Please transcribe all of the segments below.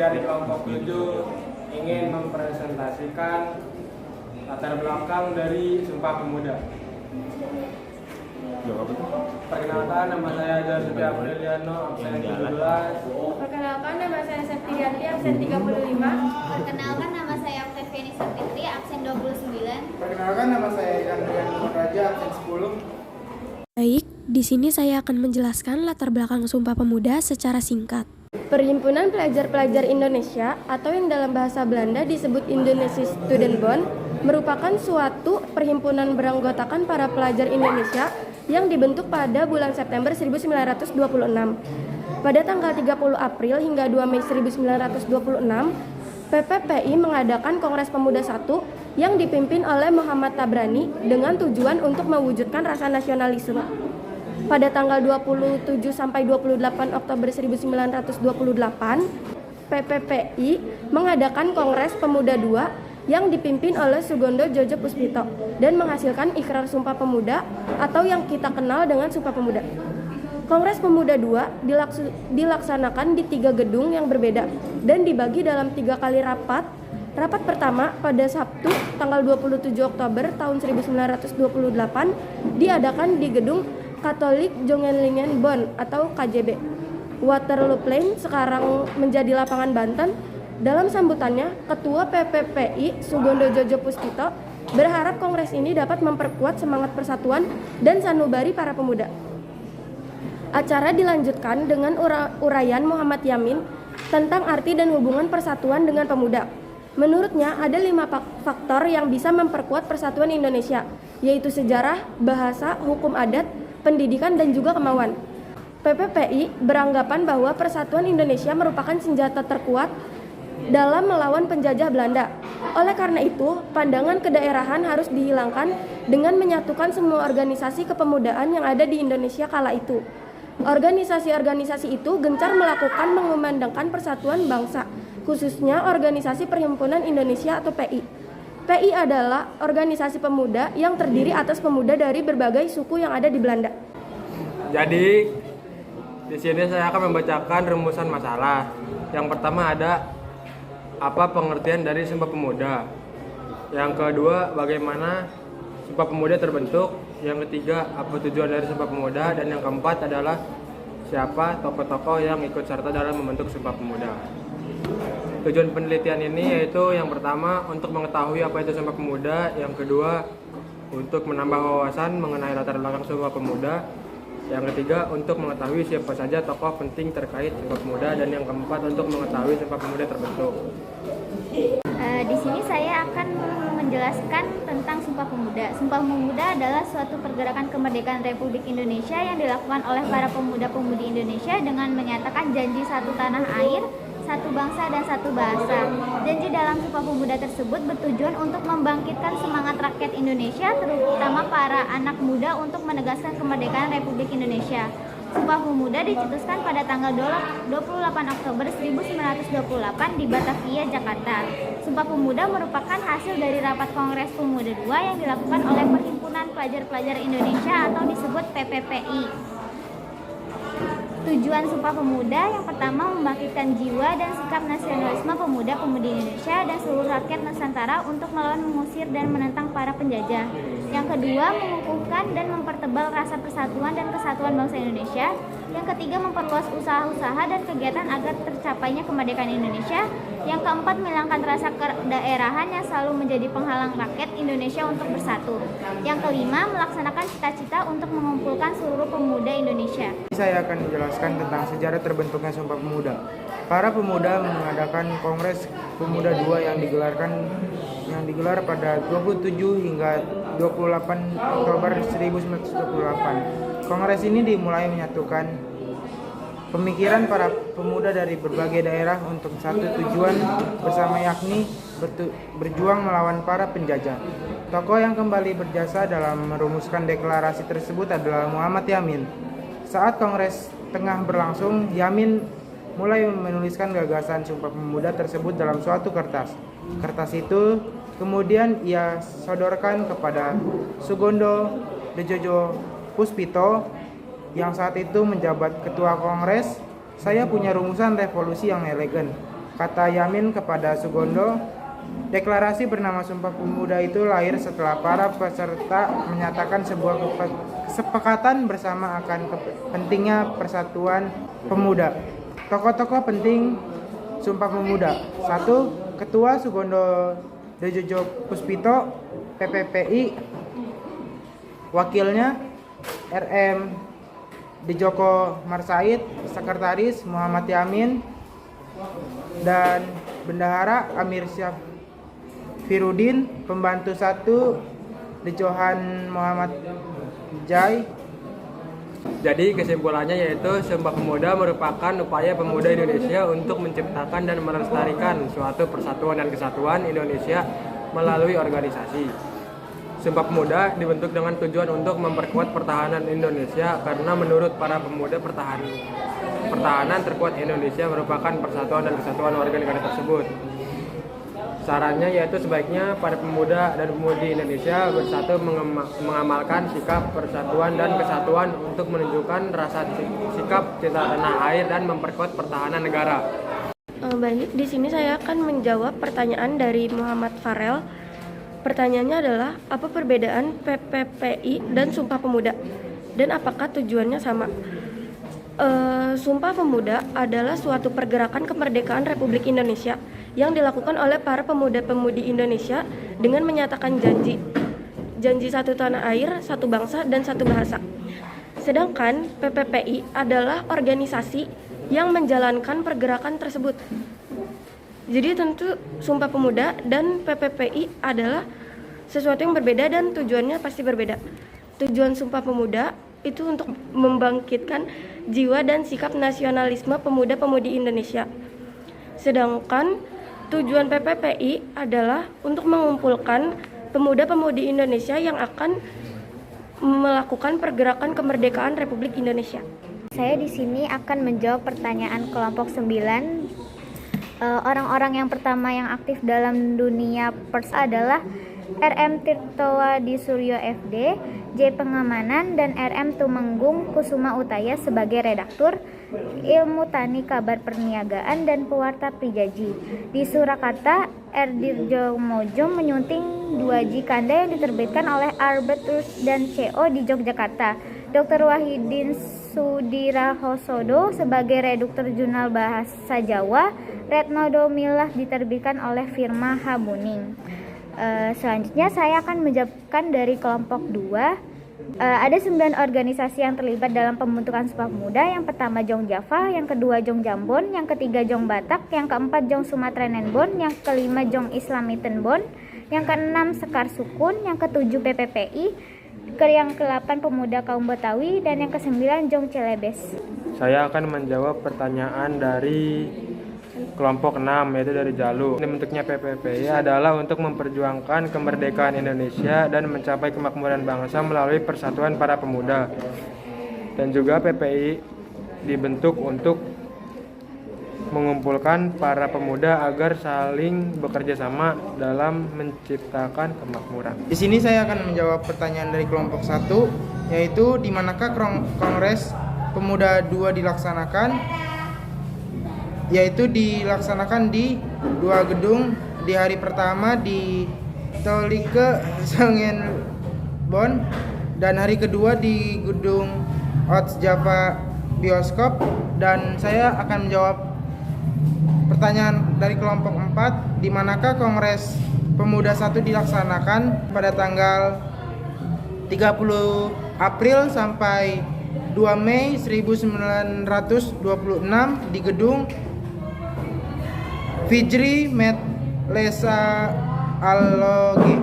dari kelompok 7 ingin mempresentasikan latar belakang dari Sumpah Pemuda. Perkenalkan, nama saya Jasuti Apriliano, absen 17. Perkenalkan, nama saya Septianti, absen 35. Perkenalkan, nama saya Octaviani Sapitri, absen 29. Perkenalkan, nama saya Andrian Raja, absen 10. Baik, di sini saya akan menjelaskan latar belakang Sumpah Pemuda secara singkat. Perhimpunan Pelajar-Pelajar Indonesia atau yang dalam bahasa Belanda disebut Indonesisch Studentenbond merupakan suatu perhimpunan beranggotakan para pelajar Indonesia yang dibentuk pada bulan September 1926. Pada tanggal 30 April hingga 2 Mei 1926, PPPI mengadakan Kongres Pemuda I yang dipimpin oleh Muhammad Tabrani dengan tujuan untuk mewujudkan rasa nasionalisme. Pada tanggal 27 sampai 28 Oktober 1928, PPPI mengadakan Kongres Pemuda II yang dipimpin oleh Sugondo Jojo Puspito dan menghasilkan Ikrar Sumpah Pemuda atau yang kita kenal dengan Sumpah Pemuda. Kongres Pemuda II dilaksanakan di 3 gedung yang berbeda dan dibagi dalam 3 kali rapat. Rapat pertama pada Sabtu tanggal 27 Oktober tahun 1928 diadakan di gedung Katolik Jongenlingen Bonn atau KJB, Waterloo Plain, sekarang menjadi Lapangan Banten. Dalam sambutannya, Ketua PPPI Sugondo Jojo Puspito berharap kongres ini dapat memperkuat semangat persatuan dan sanubari para pemuda. Acara dilanjutkan dengan uraian Muhammad Yamin tentang arti dan hubungan persatuan dengan pemuda. Menurutnya ada 5 faktor yang bisa memperkuat persatuan Indonesia, yaitu sejarah, bahasa, hukum adat, pendidikan, dan juga kemauan. PPPI beranggapan bahwa persatuan Indonesia merupakan senjata terkuat dalam melawan penjajah Belanda. Oleh karena itu, pandangan kedaerahan harus dihilangkan dengan menyatukan semua organisasi kepemudaan yang ada di Indonesia kala itu. Organisasi-organisasi itu gencar melakukan mengumandangkan persatuan bangsa, khususnya Organisasi Perhimpunan Indonesia atau PI. PI adalah organisasi pemuda yang terdiri atas pemuda dari berbagai suku yang ada di Belanda. Jadi, di sini saya akan membacakan rumusan masalah. Yang pertama ada apa pengertian dari Sumpah Pemuda. Yang kedua, bagaimana Sumpah Pemuda terbentuk. Yang ketiga, apa tujuan dari Sumpah Pemuda. Dan yang keempat adalah siapa tokoh-tokoh yang ikut serta dalam membentuk Sumpah Pemuda. Tujuan penelitian ini yaitu yang pertama untuk mengetahui apa itu Sumpah Pemuda, yang kedua untuk menambah wawasan mengenai latar belakang Sumpah Pemuda, yang ketiga untuk mengetahui siapa saja tokoh penting terkait Sumpah Pemuda, dan yang keempat untuk mengetahui Sumpah Pemuda terbentuk. Di sini saya akan menjelaskan tentang Sumpah Pemuda. Sumpah Pemuda adalah suatu pergerakan kemerdekaan Republik Indonesia yang dilakukan oleh para pemuda-pemudi Indonesia dengan menyatakan janji satu tanah air, satu bangsa, dan satu bahasa. Janji dalam Sumpah Pemuda tersebut bertujuan untuk membangkitkan semangat rakyat Indonesia, terutama para anak muda, untuk menegaskan kemerdekaan Republik Indonesia. Sumpah Pemuda dicetuskan pada tanggal 28 Oktober 1928 di Batavia, Jakarta. Sumpah Pemuda merupakan hasil dari rapat Kongres Pemuda II yang dilakukan oleh Perhimpunan Pelajar-Pelajar Indonesia atau disebut PPPI. Tujuan Sumpah Pemuda yang pertama membangkitkan jiwa dan sikap nasionalisme pemuda-pemudi Indonesia dan seluruh rakyat Nusantara untuk melawan, mengusir, dan menentang para penjajah. Yang kedua, mengukuhkan dan mempertebal rasa persatuan dan kesatuan bangsa Indonesia. Yang ketiga, memperluas usaha-usaha dan kegiatan agar tercapainya kemerdekaan Indonesia. Yang keempat, menghilangkan rasa kedaerahan yang selalu menjadi penghalang rakyat Indonesia untuk bersatu. Yang kelima, melaksanakan cita-cita untuk mengumpulkan seluruh pemuda Indonesia. Saya akan menjelaskan tentang sejarah terbentuknya Sumpah Pemuda. Para pemuda mengadakan Kongres Pemuda II yang digelar pada 27 hingga 28 Oktober 1928. Kongres ini dimulai menyatukan pemikiran para pemuda dari berbagai daerah untuk satu tujuan bersama, yakni berjuang melawan para penjajah. Tokoh yang kembali berjasa dalam merumuskan deklarasi tersebut adalah Muhammad Yamin. Saat Kongres tengah berlangsung, Yamin mulai menuliskan gagasan Sumpah Pemuda tersebut dalam suatu kertas. Kertas itu kemudian ia sodorkan kepada Sugondo Jojo Puspito yang saat itu menjabat ketua Kongres. Saya punya rumusan revolusi yang elegan. kata Yamin kepada Sugondo. Deklarasi bernama Sumpah Pemuda itu lahir setelah para peserta menyatakan sebuah kesepakatan bersama akan pentingnya persatuan pemuda. Tokoh-tokoh penting Sumpah Pemuda. 1. Ketua Sugondo Jojo Puspito, PPPI. Wakilnya RM Dijoko Marsaid, Sekretaris Muhammad Yamin, dan Bendahara Amir Syafirudin, Pembantu 1 Dejohan Muhammad Jai. Jadi kesimpulannya yaitu Sumpah Pemuda merupakan upaya pemuda Indonesia untuk menciptakan dan melestarikan suatu persatuan dan kesatuan Indonesia melalui organisasi. Sumpah Pemuda dibentuk dengan tujuan untuk memperkuat pertahanan Indonesia karena menurut para pemuda pertahanan terkuat Indonesia merupakan persatuan dan kesatuan warga negara tersebut. Sarannya yaitu sebaiknya para pemuda dan pemudi Indonesia bersatu mengamalkan sikap persatuan dan kesatuan untuk menunjukkan rasa sikap cinta tanah air dan memperkuat pertahanan negara. Baik, di sini saya akan menjawab pertanyaan dari Muhammad Farel. Pertanyaannya adalah, apa perbedaan PPPI dan Sumpah Pemuda? Dan apakah tujuannya sama? Sumpah Pemuda adalah suatu pergerakan kemerdekaan Republik Indonesia yang dilakukan oleh para pemuda-pemudi Indonesia dengan menyatakan janji satu tanah air, satu bangsa, dan satu bahasa. Sedangkan PPPI adalah organisasi yang menjalankan pergerakan tersebut. Jadi tentu Sumpah Pemuda dan PPPI adalah sesuatu yang berbeda dan tujuannya pasti berbeda. Tujuan Sumpah Pemuda itu untuk membangkitkan jiwa dan sikap nasionalisme pemuda-pemudi Indonesia. Sedangkan tujuan PPPI adalah untuk mengumpulkan pemuda-pemudi Indonesia yang akan melakukan pergerakan kemerdekaan Republik Indonesia. Saya di sini akan menjawab pertanyaan kelompok 9. Orang-orang yang pertama yang aktif dalam dunia pers adalah RM Tirtowadi Suryo FD, J Pengamanan, dan RM Tumenggung Kusuma Utaya sebagai redaktur, Ilmu Tani Kabar Perniagaan, dan Pewarta Prijaji. Di Surakarta, R. Dirjo Mojo menyunting 2J Kanda yang diterbitkan oleh Arbertus dan CO di Yogyakarta. Dr. Wahidin Sudirahosodo sebagai redaktur Jurnal Bahasa Jawa. Retno Domilah diterbitkan oleh Firma Habuning. Selanjutnya saya akan menjawabkan dari kelompok 2. Ada 9 organisasi yang terlibat dalam pembentukan Sumpah Pemuda. Yang pertama Jong Java, yang kedua Jong Jambon, yang ketiga Jong Batak, yang keempat Jong Sumatera Nenbon, yang kelima Jong Islamitenbon, yang keenam Sekar Sukun, yang ketujuh PPPI, yang ke-8 Pemuda Kaum Betawi, dan yang ke-9 Jong Celebes. Saya akan menjawab pertanyaan dari kelompok 6 yaitu dari Jalu. Ini bentuknya PPPI adalah untuk memperjuangkan kemerdekaan Indonesia dan mencapai kemakmuran bangsa melalui persatuan para pemuda. Dan juga PPI dibentuk untuk mengumpulkan para pemuda agar saling bekerja sama dalam menciptakan kemakmuran. Di sini saya akan menjawab pertanyaan dari kelompok 1, yaitu di manakah Kongres Pemuda 2 dilaksanakan? Yaitu dilaksanakan di 2 gedung. Di hari pertama di Tolike Sengenbon, dan hari kedua di gedung Ots Java Bioskop. Dan saya akan menjawab pertanyaan dari kelompok 4, di manakah Kongres Pemuda 1 dilaksanakan pada tanggal 30 April sampai 2 Mei 1926 di gedung Fijri Medlesa Allogi.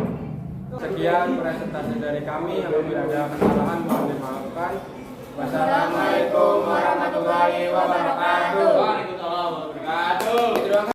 Sekian presentasi dari kami. Apabila ada kesalahan mohon dimaafkan. Wassalamualaikum warahmatullahi wabarakatuh. Waalaikumsalam warahmatullahi wabarakatuh.